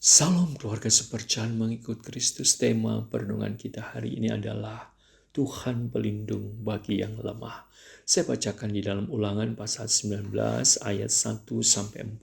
Salam keluarga seperjalan mengikut Kristus. Tema perenungan kita hari ini adalah Tuhan pelindung bagi yang lemah. Saya bacakan di dalam Ulangan pasal 19 ayat 1-4.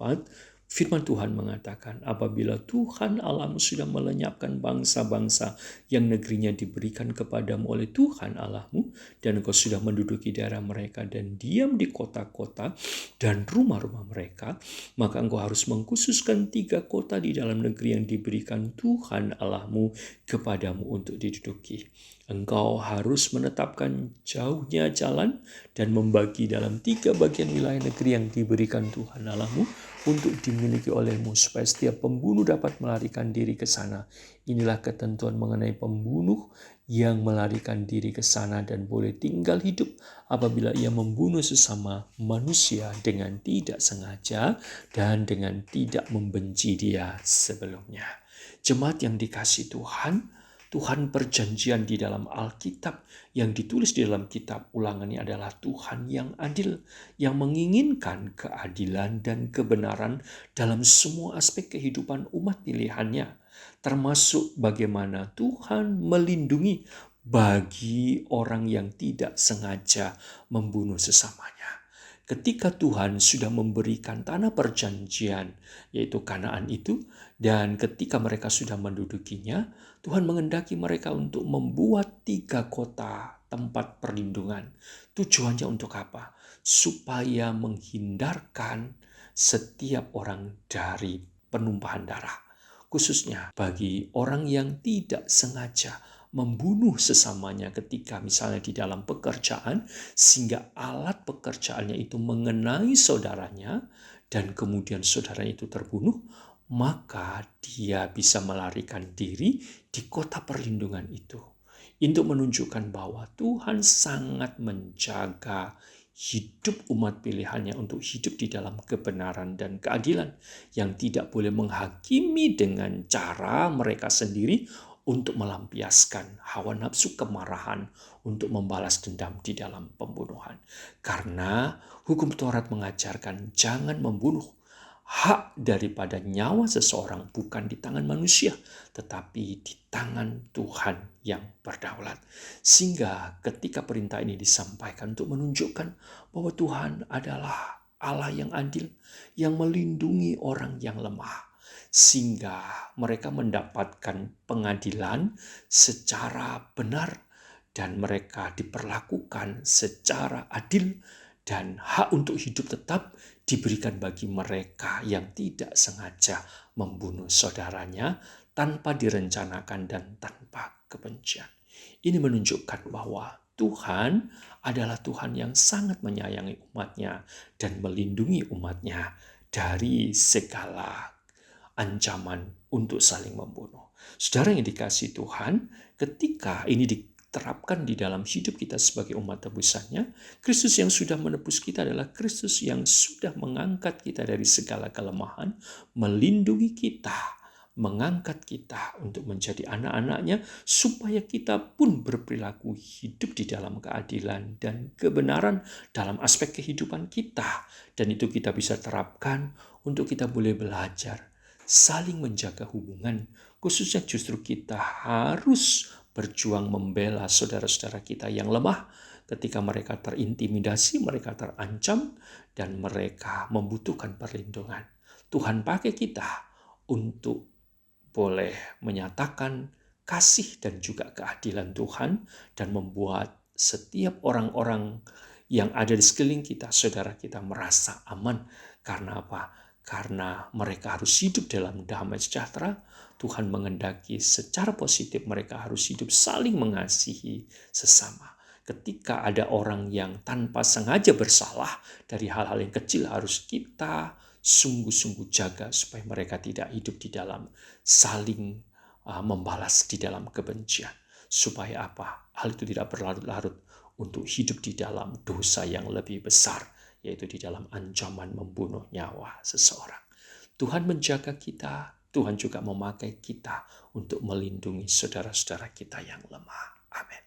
Firman Tuhan mengatakan, apabila Tuhan Allahmu sudah melenyapkan bangsa-bangsa yang negerinya diberikan kepadamu oleh Tuhan Allahmu, dan engkau sudah menduduki daerah mereka dan diam di kota-kota dan rumah-rumah mereka, maka engkau harus mengkhususkan 3 kota di dalam negeri yang diberikan Tuhan Allahmu kepadamu untuk diduduki. Engkau harus menetapkan jauhnya jalan dan membagi dalam 3 bagian wilayah negeri yang diberikan Tuhan Allahmu untuk dimiliki olehmu, supaya setiap pembunuh dapat melarikan diri ke sana. Inilah ketentuan mengenai pembunuh yang melarikan diri ke sana dan boleh tinggal hidup apabila ia membunuh sesama manusia dengan tidak sengaja dan dengan tidak membenci dia sebelumnya. Jemaat yang dikasihi Tuhan, Tuhan perjanjian di dalam Alkitab yang ditulis di dalam kitab Ulangan ini adalah Tuhan yang adil, yang menginginkan keadilan dan kebenaran dalam semua aspek kehidupan umat pilihannya, termasuk bagaimana Tuhan melindungi bagi orang yang tidak sengaja membunuh sesamanya. Ketika Tuhan sudah memberikan tanah perjanjian, yaitu Kanaan itu, dan ketika mereka sudah mendudukinya, Tuhan mengendaki mereka untuk membuat 3 kota tempat perlindungan. Tujuannya untuk apa? Supaya menghindarkan setiap orang dari penumpahan darah. Khususnya bagi orang yang tidak sengaja membunuh sesamanya ketika misalnya di dalam pekerjaan, sehingga alat pekerjaannya itu mengenai saudaranya dan kemudian saudaranya itu terbunuh, maka dia bisa melarikan diri di kota perlindungan itu. Untuk menunjukkan bahwa Tuhan sangat menjaga hidup umat pilihannya untuk hidup di dalam kebenaran dan keadilan, yang tidak boleh menghakimi dengan cara mereka sendiri untuk melampiaskan hawa nafsu kemarahan, untuk membalas dendam di dalam pembunuhan. Karena hukum Taurat mengajarkan jangan membunuh. Hak daripada nyawa seseorang bukan di tangan manusia, tetapi di tangan Tuhan yang berdaulat. Sehingga ketika perintah ini disampaikan untuk menunjukkan bahwa Tuhan adalah Allah yang adil, yang melindungi orang yang lemah, sehingga mereka mendapatkan pengadilan secara benar dan mereka diperlakukan secara adil, dan hak untuk hidup tetap diberikan bagi mereka yang tidak sengaja membunuh saudaranya tanpa direncanakan dan tanpa kebencian. Ini menunjukkan bahwa Tuhan adalah Tuhan yang sangat menyayangi umatnya dan melindungi umatnya dari segala ancaman untuk saling membunuh. Saudara yang dikasihi Tuhan, ketika ini diterapkan di dalam hidup kita sebagai umat tebusannya, Kristus yang sudah menebus kita adalah Kristus yang sudah mengangkat kita dari segala kelemahan, melindungi kita, mengangkat kita untuk menjadi anak-anaknya, supaya kita pun berperilaku hidup di dalam keadilan dan kebenaran dalam aspek kehidupan kita. Dan itu kita bisa terapkan untuk kita boleh belajar saling menjaga hubungan. Khususnya justru kita harus berjuang membela saudara-saudara kita yang lemah ketika mereka terintimidasi, mereka terancam, dan mereka membutuhkan perlindungan. Tuhan pakai kita untuk boleh menyatakan kasih dan juga keadilan Tuhan, dan membuat setiap orang-orang yang ada di sekeliling kita, saudara kita, merasa aman. Karena apa? Karena mereka harus hidup dalam damai sejahtera. Tuhan mengendaki secara positif mereka harus hidup saling mengasihi sesama. Ketika ada orang yang tanpa sengaja bersalah dari hal-hal yang kecil, harus kita sungguh-sungguh jaga supaya mereka tidak hidup di dalam saling membalas di dalam kebencian. Supaya apa? Hal itu tidak berlarut-larut untuk hidup di dalam dosa yang lebih besar, yaitu di dalam ancaman membunuh nyawa seseorang. Tuhan menjaga kita, Tuhan juga memakai kita untuk melindungi saudara-saudara kita yang lemah. Amin.